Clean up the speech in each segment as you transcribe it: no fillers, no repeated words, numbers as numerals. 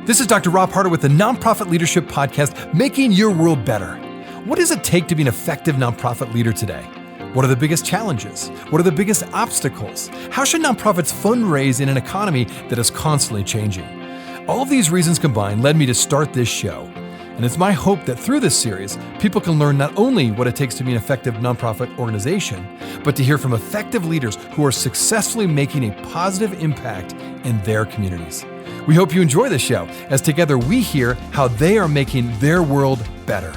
This is Dr. Rob Harder with the Nonprofit Leadership Podcast, Making Your World Better. What does it take to be an effective nonprofit leader today? What are the biggest challenges? What are the biggest obstacles? How should nonprofits fundraise in an economy that is constantly changing? All of these reasons combined led me to start this show. And it's my hope that through this series, people can learn not only what it takes to be an effective nonprofit organization, but to hear from effective leaders who are successfully making a positive impact in their communities. We hope you enjoy this show as together we hear how they are making their world better.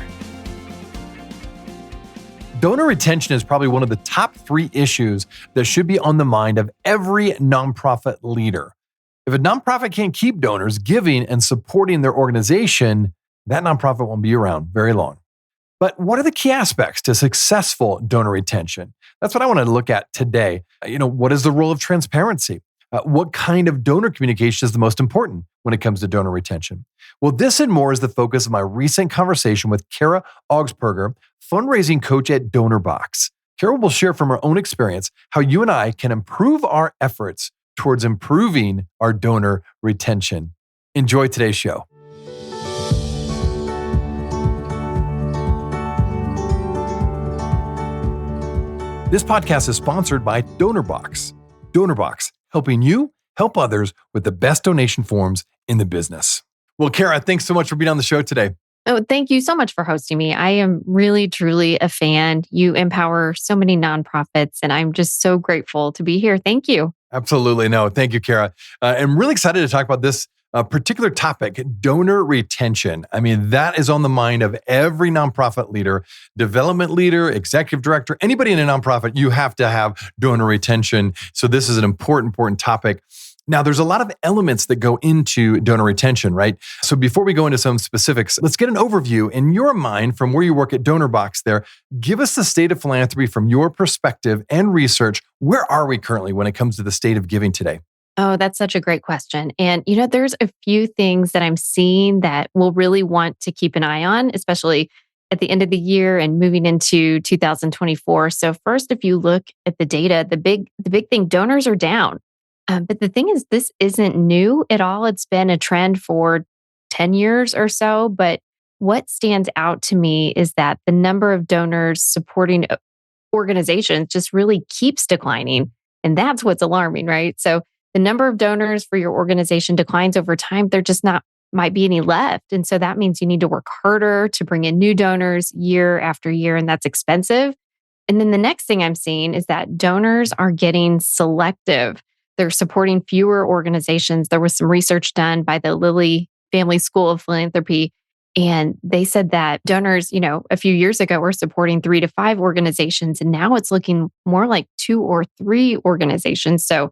Donor retention is probably one of the top 3 issues that should be on the mind of every nonprofit leader. If a nonprofit can't keep donors giving and supporting their organization, that nonprofit won't be around very long. But what are the key aspects to successful donor retention? That's what I want to look at today. What is the role of transparency? What kind of donor communication is the most important when it comes to donor retention? Well, this and more is the focus of my recent conversation with Cara Augspurger, fundraising coach at DonorBox. Cara will share from her own experience how you and I can improve our efforts towards improving our donor retention. Enjoy today's show. This podcast is sponsored by DonorBox. DonorBox, helping you help others with the best donation forms in the business. Well, Cara, thanks so much for being on the show today. Oh, thank you so much for hosting me. I am really, truly a fan. You empower so many nonprofits, and I'm just so grateful to be here. Thank you. Absolutely. No, thank you, Cara. I'm really excited to talk about this particular topic, donor retention. I mean, that is on the mind of every nonprofit leader, development leader, executive director, anybody in a nonprofit, you have to have donor retention. So this is an important topic. Now, there's a lot of elements that go into donor retention, right? So before we go into some specifics, let's get an overview in your mind from where you work at DonorBox there. Give us the state of philanthropy from your perspective and research. Where are we currently when it comes to the state of giving today? Oh, that's such a great question. And, there's a few things that I'm seeing that we'll really want to keep an eye on, especially at the end of the year and moving into 2024. So first, if you look at the data, the big thing, donors are down. But the thing is, this isn't new at all. It's been a trend for 10 years or so. But what stands out to me is that the number of donors supporting organizations just really keeps declining. And that's what's alarming, right? So the number of donors for your organization declines over time. There just might be any left. And so that means you need to work harder to bring in new donors year after year, and that's expensive. And then the next thing I'm seeing is that donors are getting selective. They're supporting fewer organizations. There was some research done by the Lilly Family School of Philanthropy, and they said that donors, a few years ago were supporting 3 to 5 organizations, and now it's looking more like 2 or 3 organizations. So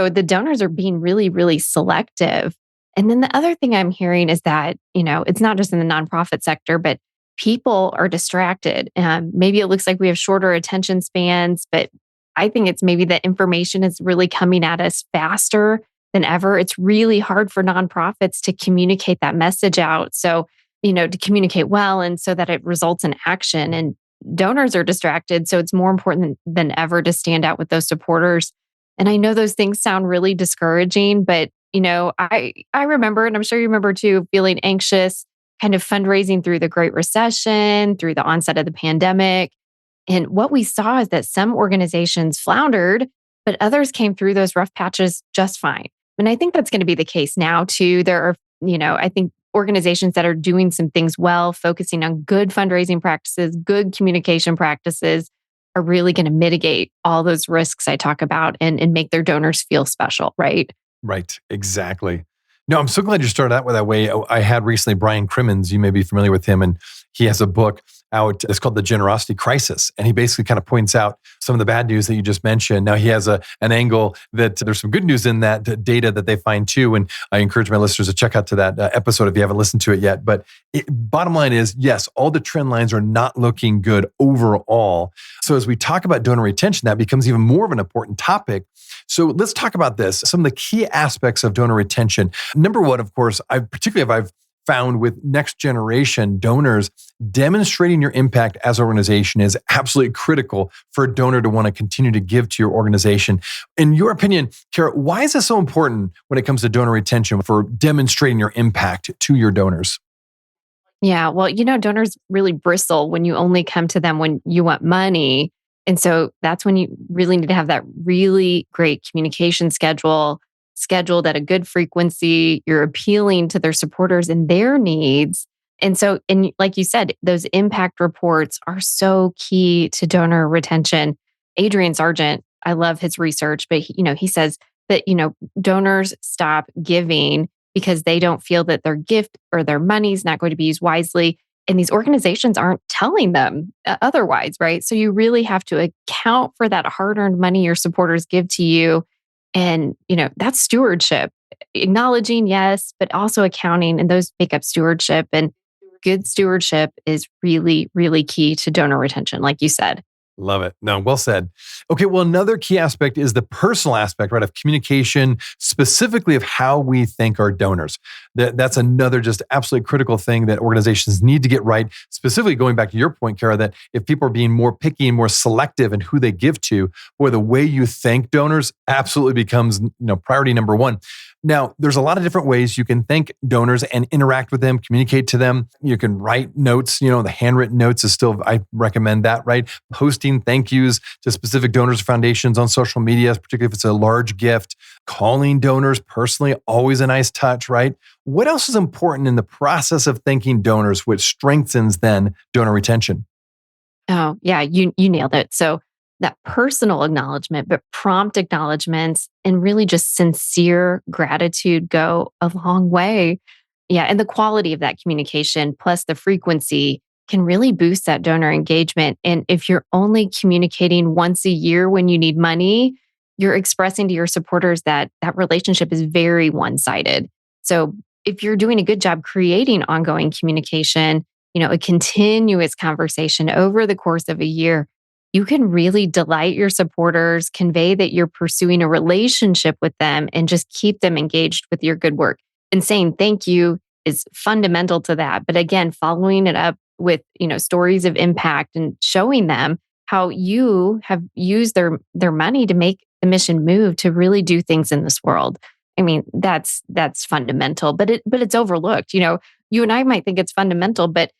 the donors are being really, really selective. And then the other thing I'm hearing is that, it's not just in the nonprofit sector, but people are distracted. Maybe it looks like we have shorter attention spans, but I think it's maybe that information is really coming at us faster than ever. It's really hard for nonprofits to communicate that message out. So, to communicate well and so that it results in action. And donors are distracted. So it's more important than ever to stand out with those supporters. And I know those things sound really discouraging, but, I remember, and I'm sure you remember too, feeling anxious, kind of fundraising through the Great Recession, through the onset of the pandemic. And what we saw is that some organizations floundered, but others came through those rough patches just fine. And I think that's going to be the case now too. There are, I think organizations that are doing some things well, focusing on good fundraising practices, good communication practices, are really going to mitigate all those risks I talk about and make their donors feel special, right? Right, exactly. No, I'm so glad you started out with that way. I had recently Brian Crimmins, you may be familiar with him, and he has a book out. It's called The Generosity Crisis. And he basically kind of points out some of the bad news that you just mentioned. Now, he has an angle that there's some good news in that data that they find too. And I encourage my listeners to check out to that episode if you haven't listened to it yet. But bottom line is, yes, all the trend lines are not looking good overall. So as we talk about donor retention, that becomes even more of an important topic. So let's talk about this. Some of the key aspects of donor retention. Number one, of course, I've found with next generation donors, demonstrating your impact as an organization is absolutely critical for a donor to want to continue to give to your organization. In your opinion, Cara, why is this so important when it comes to donor retention for demonstrating your impact to your donors? Yeah, well, donors really bristle when you only come to them when you want money. And so that's when you really need to have that really great communication scheduled at a good frequency. You're appealing to their supporters and their needs. And so, and like you said, those impact reports are so key to donor retention. Adrian Sargent, I love his research, but he says that, donors stop giving because they don't feel that their gift or their money is not going to be used wisely. And these organizations aren't telling them otherwise, right? So you really have to account for that hard earned money your supporters give to you. And, that's stewardship, acknowledging, yes, but also accounting. And those make up stewardship. And good stewardship is really, really key to donor retention, like you said. Love it. No, well said. Okay, well, another key aspect is the personal aspect, right, of communication, specifically of how we thank our donors. That's another just absolutely critical thing that organizations need to get right. Specifically, going back to your point, Cara, that if people are being more picky and more selective in who they give to, boy, the way you thank donors absolutely becomes, priority number one. Now, there's a lot of different ways you can thank donors and interact with them, communicate to them. You can write notes, the handwritten notes is still, I recommend that, right? Posting thank yous to specific donors or foundations on social media, particularly if it's a large gift. Calling donors personally, always a nice touch, right? What else is important in the process of thanking donors, which strengthens then donor retention? Oh, yeah, you nailed it. So that personal acknowledgement, but prompt acknowledgments and really just sincere gratitude go a long way. Yeah. And the quality of that communication plus the frequency can really boost that donor engagement. And if you're only communicating once a year when you need money, you're expressing to your supporters that that relationship is very one-sided. So if you're doing a good job creating ongoing communication, a continuous conversation over the course of a year, you can really delight your supporters, convey that you're pursuing a relationship with them, and just keep them engaged with your good work. And saying thank you is fundamental to that. But again, following it up with, stories of impact and showing them how you have used their money to make the mission move to really do things in this world. I mean, that's fundamental, but it's overlooked. You and I might think it's fundamental, but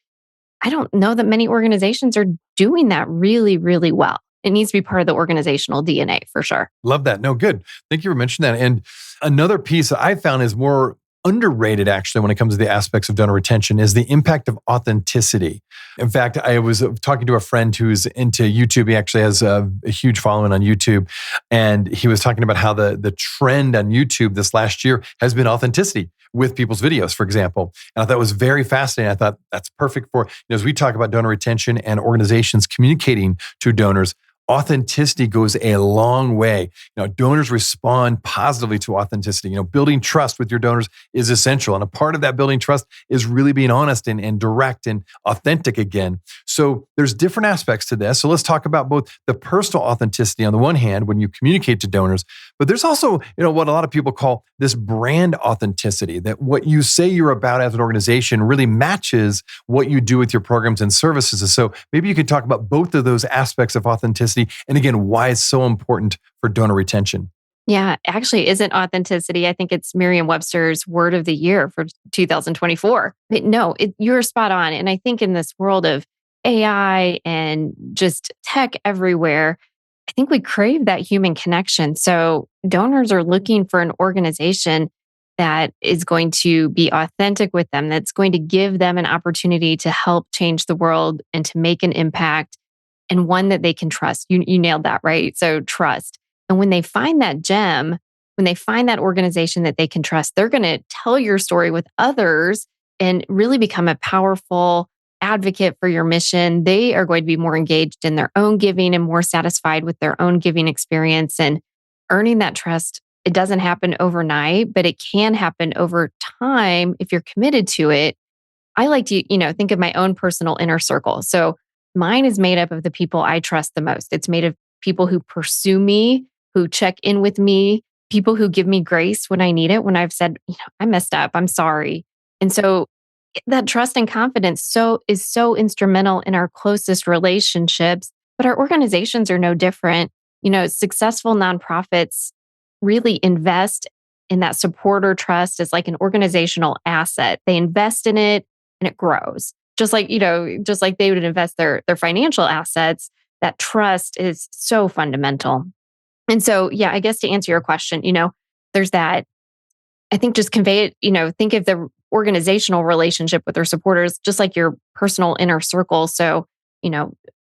I don't know that many organizations are doing that really, really well. It needs to be part of the organizational DNA for sure. Love that. No, good. Thank you for mentioning that. And another piece that I found is more underrated actually when it comes to the aspects of donor retention is the impact of authenticity. In fact, I was talking to a friend who's into YouTube. He actually has a huge following on YouTube. And he was talking about how the trend on YouTube this last year has been authenticity with people's videos, for example. And I thought it was very fascinating. I thought that's perfect for, as we talk about donor retention and organizations communicating to donors, authenticity goes a long way. Donors respond positively to authenticity. Building trust with your donors is essential. And a part of that building trust is really being honest and direct and authentic again. So there's different aspects to this. So let's talk about both the personal authenticity on the one hand, when you communicate to donors, but there's also, what a lot of people call this brand authenticity, that what you say you're about as an organization really matches what you do with your programs and services. And so maybe you could talk about both of those aspects of authenticity. And again, why it's so important for donor retention. Yeah, actually isn't authenticity. I think it's Merriam-Webster's word of the year for 2024. But no, you're spot on. And I think in this world of AI and just tech everywhere, I think we crave that human connection. So donors are looking for an organization that is going to be authentic with them, that's going to give them an opportunity to help change the world and to make an impact, and one that they can trust. You nailed that, right? So trust. And when they find that gem, when they find that organization that they can trust, they're going to tell your story with others and really become a powerful advocate for your mission. They are going to be more engaged in their own giving and more satisfied with their own giving experience. And earning that trust, it doesn't happen overnight, but it can happen over time if you're committed to it. I like to, think of my own personal inner circle. So mine is made up of the people I trust the most. It's made of people who pursue me, who check in with me, people who give me grace when I need it, when I've said, I messed up, I'm sorry. And so that trust and confidence is so instrumental in our closest relationships, but our organizations are no different. Successful nonprofits really invest in that supporter trust as like an organizational asset. They invest in it and it grows. Just like they would invest their financial assets, that trust is so fundamental. And so, yeah, I guess to answer your question, there's that. I think just convey it, think of the organizational relationship with their supporters, just like your personal inner circle. So,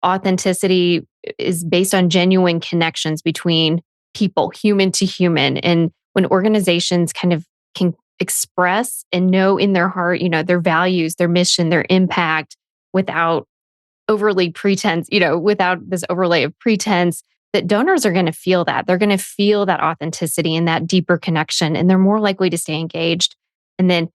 authenticity is based on genuine connections between people, human to human. And when organizations kind of can express and know in their heart, their values, their mission, their impact without overly pretense, without this overlay of pretense, that donors are going to feel that. They're going to feel that authenticity and that deeper connection, and they're more likely to stay engaged. And then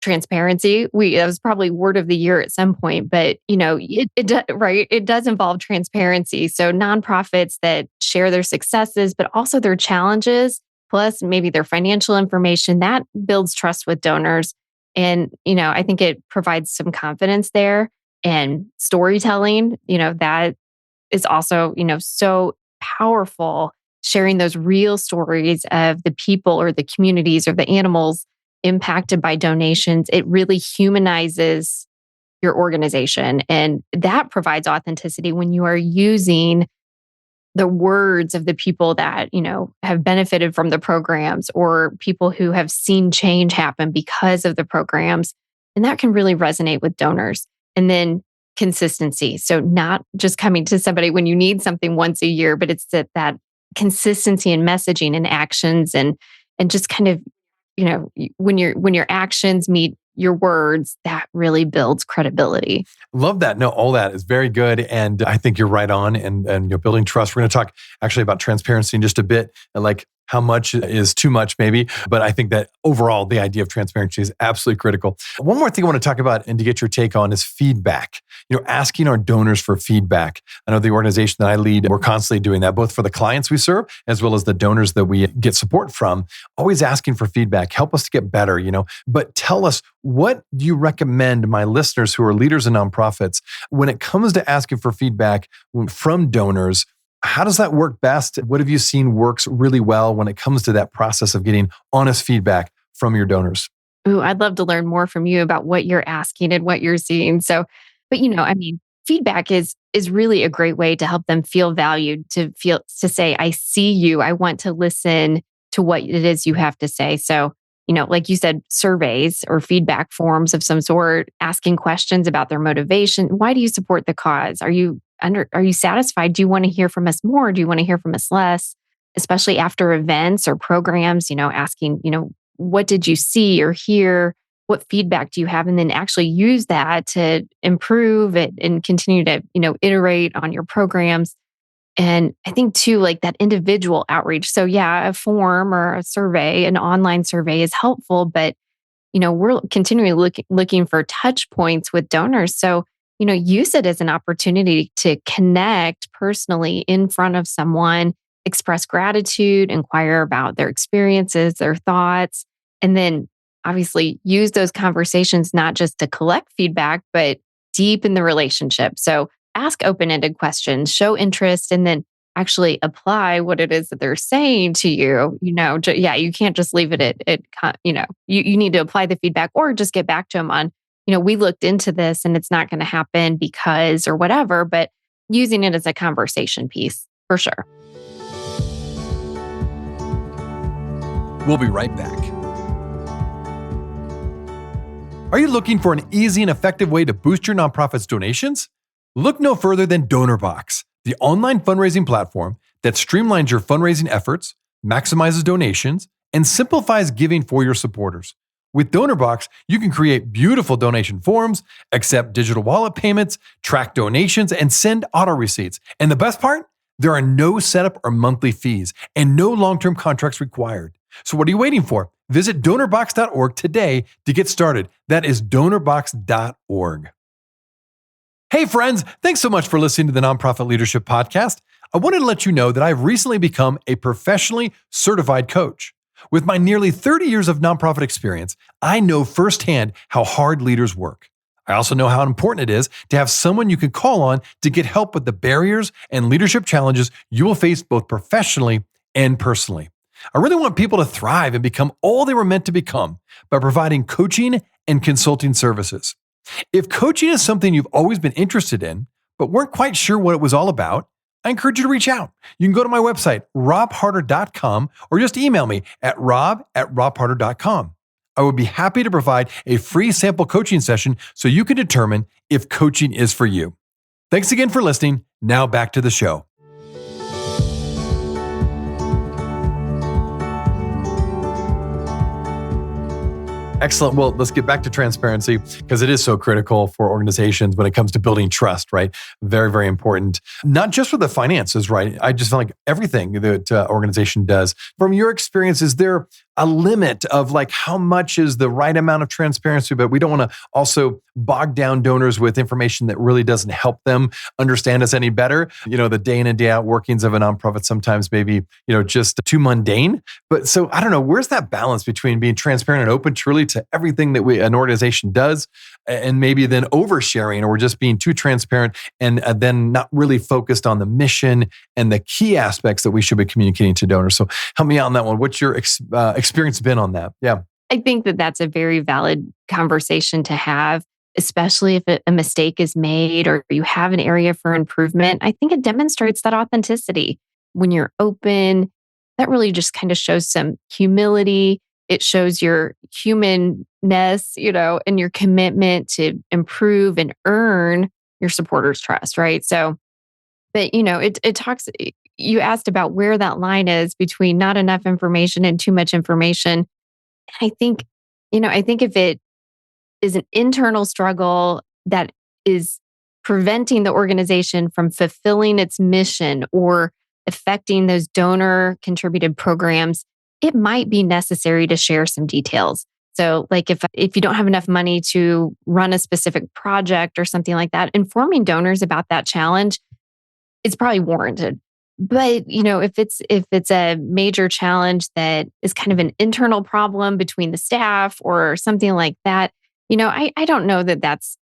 transparency, that was probably word of the year at some point, but right? It does involve transparency. So nonprofits that share their successes, but also their challenges, plus maybe their financial information, that builds trust with donors. And, I think it provides some confidence there. And storytelling, that is also, so powerful, sharing those real stories of the people or the communities or the animals impacted by donations. It really humanizes your organization. And that provides authenticity when you are using the words of the people that, have benefited from the programs, or people who have seen change happen because of the programs. And that can really resonate with donors. And then consistency. So not just coming to somebody when you need something once a year, but it's that consistency in messaging and actions, and just kind of, when your actions meet your words, that really builds credibility. Love that. No, all that is very good. And I think you're right on. And you're building trust. We're going to talk actually about transparency in just a bit, and like how much is too much maybe. But I think that overall, the idea of transparency is absolutely critical. One more thing I want to talk about and to get your take on is feedback. Asking our donors for feedback. I know the organization that I lead, we're constantly doing that, both for the clients we serve, as well as the donors that we get support from, always asking for feedback. Help us to get better, But tell us, what do you recommend my listeners who are leaders in nonprofits when it comes to asking for feedback from donors? How does that work best? What have you seen works really well when it comes to that process of getting honest feedback from your donors? Ooh, I'd love to learn more from you about what you're asking and what you're seeing. So, but feedback is really a great way to help them feel valued, to say, I see you. I want to listen to what it is you have to say. So, like you said, surveys or feedback forms of some sort, asking questions about their motivation. Why do you support the cause? Are you satisfied? Do you want to hear from us more? Do you want to hear from us less? Especially after events or programs, asking, what did you see or hear? What feedback do you have? And then actually use that to improve it and continue to, iterate on your programs. And I think too, like that individual outreach. So yeah, a form or a survey, an online survey is helpful, but, we're continually looking for touch points with donors. So, use it as an opportunity to connect personally in front of someone, express gratitude, inquire about their experiences, their thoughts, and then obviously use those conversations not just to collect feedback, but deepen the relationship. So ask open-ended questions, show interest, and then actually apply what it is that they're saying to you. You can't just leave it you need to apply the feedback, or just get back to them on, we looked into this and it's not going to happen because or whatever, but using it as a conversation piece for sure. We'll be right back. Are you looking for an easy and effective way to boost your nonprofit's donations? Look no further than DonorBox, the online fundraising platform that streamlines your fundraising efforts, maximizes donations, and simplifies giving for your supporters. With DonorBox, you can create beautiful donation forms, accept digital wallet payments, track donations, and send auto receipts. And the best part? There are no setup or monthly fees and no long-term contracts required. So what are you waiting for? Visit donorbox.org today to get started. That is donorbox.org. Hey friends, thanks so much for listening to the Nonprofit Leadership Podcast. I wanted to let you know that I've recently become a professionally certified coach. With my nearly 30 years of nonprofit experience, I know firsthand how hard leaders work. I also know how important it is to have someone you can call on to get help with the barriers and leadership challenges you will face both professionally and personally. I really want people to thrive and become all they were meant to become by providing coaching and consulting services. If coaching is something you've always been interested in, but weren't quite sure what it was all about, I encourage you to reach out. You can go to my website, robharder.com, or just email me at rob@robharder.com. I would be happy to provide a free sample coaching session so you can determine if coaching is for you. Thanks again for listening. Now back to the show. Excellent. Well, let's get back to transparency because it is so critical for organizations when it comes to building trust, right? Very, very important. Not just for the finances, right? I just feel like everything that organization does. From your experience, is there a limit of like how much is the right amount of transparency, but we don't want to also bog down donors with information that really doesn't help them understand us any better. The day in and day out workings of a nonprofit sometimes maybe, just too mundane. But so I don't know, where's that balance between being transparent and open truly to everything that an organization does and maybe then oversharing or just being too transparent and then not really focused on the mission and the key aspects that we should be communicating to donors. So help me out on that one. What's your experience been on that? Yeah. I think that that's a very valid conversation to have, especially if a mistake is made or you have an area for improvement. I think it demonstrates that authenticity. When you're open, that really just kind of shows some humility. It shows your humanness, and your commitment to improve and earn your supporters' trust, right? So, but it talks. You asked about where that line is between not enough information and too much information. I think if it is an internal struggle that is preventing the organization from fulfilling its mission or affecting those donor contributed programs, it might be necessary to share some details. So like if you don't have enough money to run a specific project or something like that, informing donors about that challenge is probably warranted. But if it's a major challenge that is kind of an internal problem between the staff or something like that, I don't know that that's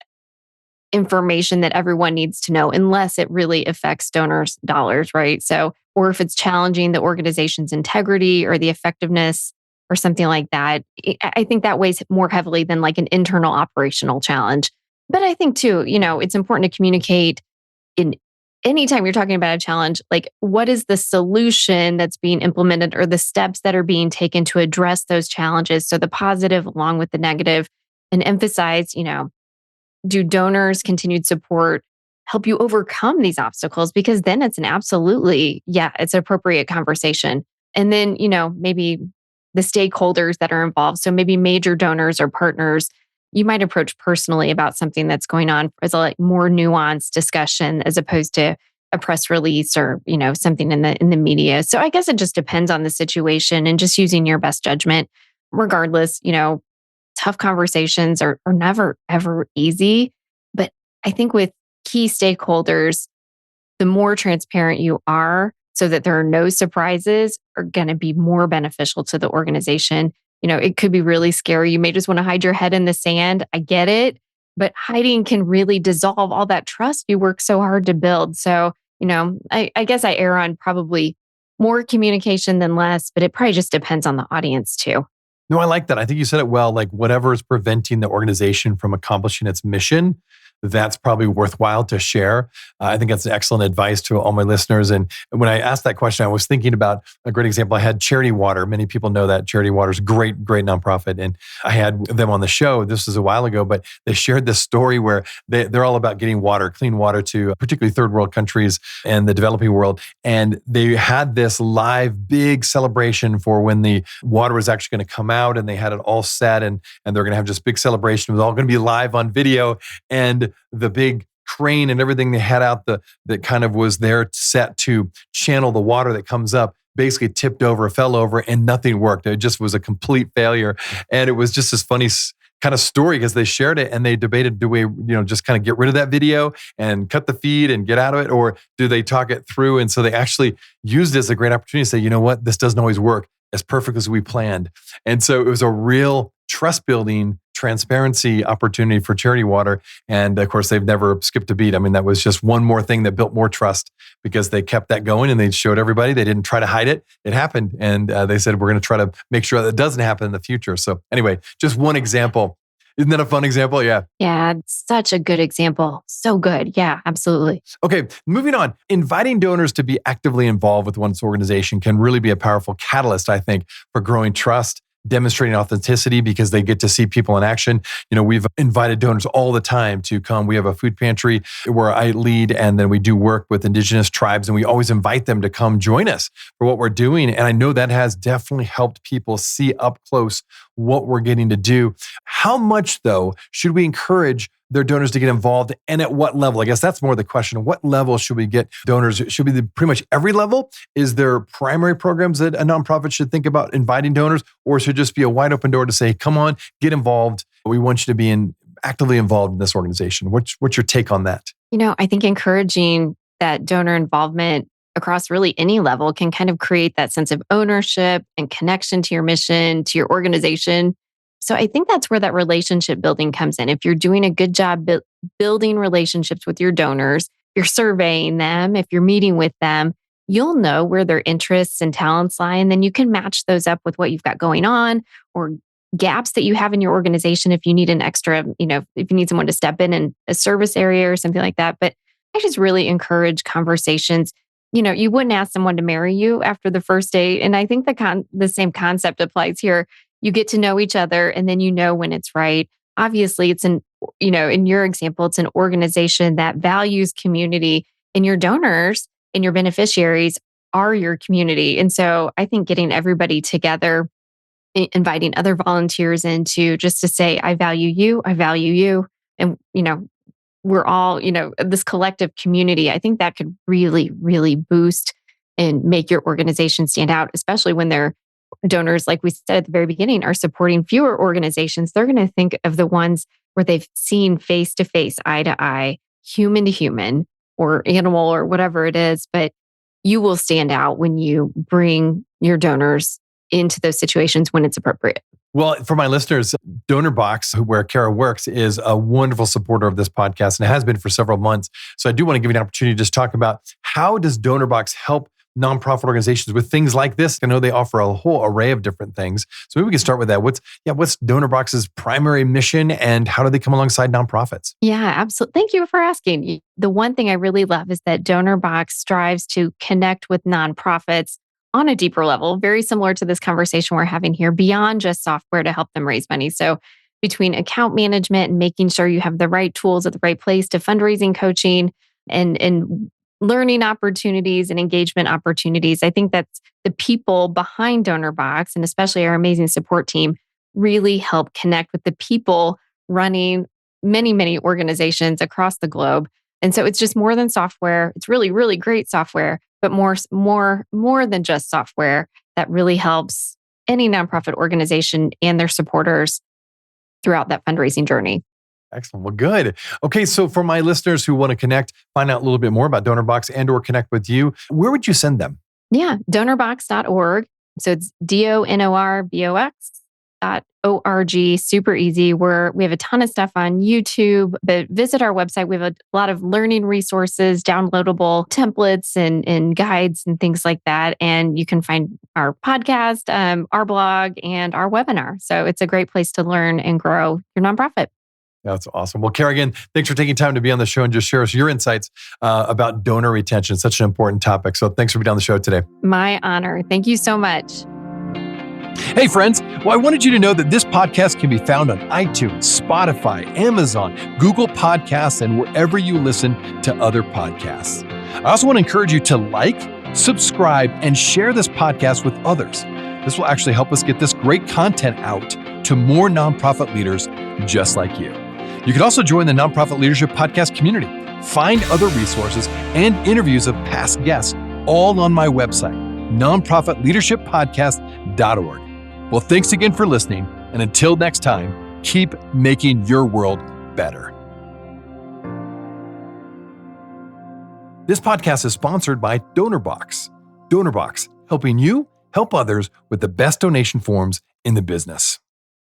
information that everyone needs to know unless it really affects donors' dollars, right? So, or if it's challenging the organization's integrity or the effectiveness or something like that, I think that weighs more heavily than like an internal operational challenge. But I think too, it's important to communicate in anytime you're talking about a challenge, like what is the solution that's being implemented or the steps that are being taken to address those challenges? So the positive along with the negative, and emphasize, do donors' continued support help you overcome these obstacles? Because then it's it's an appropriate conversation. And then, maybe the stakeholders that are involved. So maybe major donors or partners, you might approach personally about something that's going on as a more nuanced discussion as opposed to a press release or, something in the media. So I guess it just depends on the situation and just using your best judgment. Regardless, tough conversations are never, ever easy. But I think with key stakeholders, the more transparent you are so that there are no surprises are going to be more beneficial to the organization. It could be really scary. You may just want to hide your head in the sand. I get it. But hiding can really dissolve all that trust you work so hard to build. So, I guess I err on probably more communication than less, but it probably just depends on the audience too. No, I like that. I think you said it well, like whatever is preventing the organization from accomplishing its mission, that's probably worthwhile to share. I think that's excellent advice to all my listeners. And when I asked that question, I was thinking about a great example. I had Charity Water. Many people know that Charity Water is great nonprofit. And I had them on the show. This was a while ago, but they shared this story where they're all about getting water, clean water to particularly third world countries and the developing world. And they had this live big celebration for when the water was actually going to come out, and they had it all set, and they're going to have this big celebration. It was all going to be live on video. And the big crane and everything they had out that kind of was there set to channel the water that comes up basically tipped over, fell over, and nothing worked. It just was a complete failure. And it was just this funny kind of story because they shared it and they debated, do we, just kind of get rid of that video and cut the feed and get out of it? Or do they talk it through? And so they actually used it as a great opportunity to say, you know what, this doesn't always work. as perfect as we planned. And so it was a real trust building, transparency opportunity for Charity Water. And of course, they've never skipped a beat. I mean, that was just one more thing that built more trust because they kept that going and they showed everybody. They didn't try to hide it. It happened. And they said, we're going to try to make sure that doesn't happen in the future. So anyway, just one example. Isn't that a fun example? Yeah. Yeah, it's such a good example. So good. Yeah, absolutely. Okay, moving on. Inviting donors to be actively involved with one's organization can really be a powerful catalyst, I think, for growing trust, demonstrating authenticity because they get to see people in action. We've invited donors all the time to come. We have a food pantry where I lead, and then we do work with indigenous tribes, and we always invite them to come join us for what we're doing. And I know that has definitely helped people see up close what we're getting to do. How much, though, should we encourage their donors to get involved, and at what level? I guess that's more the question. What level should we get donors? Should be pretty much every level? Is there primary programs that a nonprofit should think about inviting donors, or should it just be a wide open door to say, come on, get involved. We want you to be actively involved in this organization. What's your take on that? I think encouraging that donor involvement across really any level can kind of create that sense of ownership and connection to your mission, to your organization. So I think that's where that relationship building comes in. If you're doing a good job building relationships with your donors, you're surveying them, if you're meeting with them, you'll know where their interests and talents lie. And then you can match those up with what you've got going on or gaps that you have in your organization if you need an extra, if you need someone to step in a service area or something like that. But I just really encourage conversations. You wouldn't ask someone to marry you after the first date. And I think the same concept applies here. You get to know each other and then you know when it's right. Obviously, it's in your example, it's an organization that values community, and your donors and your beneficiaries are your community. And so I think getting everybody together, inviting other volunteers into just to say, I value you. And, we're all, this collective community. I think that could really, really boost and make your organization stand out, especially when they're donors, like we said at the very beginning, are supporting fewer organizations. They're going to think of the ones where they've seen face to face, eye to eye, human to human, or animal, or whatever it is. But you will stand out when you bring your donors into those situations when it's appropriate. Well, for my listeners, DonorBox, where Cara works, is a wonderful supporter of this podcast and has been for several months. So I do want to give you an opportunity to just talk about how does DonorBox help nonprofit organizations with things like this. I know they offer a whole array of different things. So maybe we can start with that. What's DonorBox's primary mission and how do they come alongside nonprofits? Yeah, absolutely. Thank you for asking. The one thing I really love is that DonorBox strives to connect with nonprofits on a deeper level, very similar to this conversation we're having here, beyond just software to help them raise money. So between account management and making sure you have the right tools at the right place to fundraising, coaching, and learning opportunities and engagement opportunities. I think that's the people behind DonorBox, and especially our amazing support team, really help connect with the people running many, many organizations across the globe. And so it's just more than software. It's really, really great software, but more than just software that really helps any nonprofit organization and their supporters throughout that fundraising journey. Excellent. Well, good. Okay. So for my listeners who want to connect, find out a little bit more about DonorBox and or connect with you, where would you send them? Yeah. Donorbox.org. So it's DONORBOX.org. Super easy. We have a ton of stuff on YouTube, but visit our website. We have a lot of learning resources, downloadable templates and guides and things like that. And you can find our podcast, our blog, and our webinar. So it's a great place to learn and grow your nonprofit. That's awesome. Well, Cara, again, thanks for taking time to be on the show and just share us your insights about donor retention. It's such an important topic. So thanks for being on the show today. My honor. Thank you so much. Hey, friends. Well, I wanted you to know that this podcast can be found on iTunes, Spotify, Amazon, Google Podcasts, and wherever you listen to other podcasts. I also want to encourage you to like, subscribe, and share this podcast with others. This will actually help us get this great content out to more nonprofit leaders just like you. You can also join the Nonprofit Leadership Podcast community. Find other resources and interviews of past guests all on my website, nonprofitleadershippodcast.org. Well, thanks again for listening. And until next time, keep making your world better. This podcast is sponsored by DonorBox. DonorBox, helping you help others with the best donation forms in the business.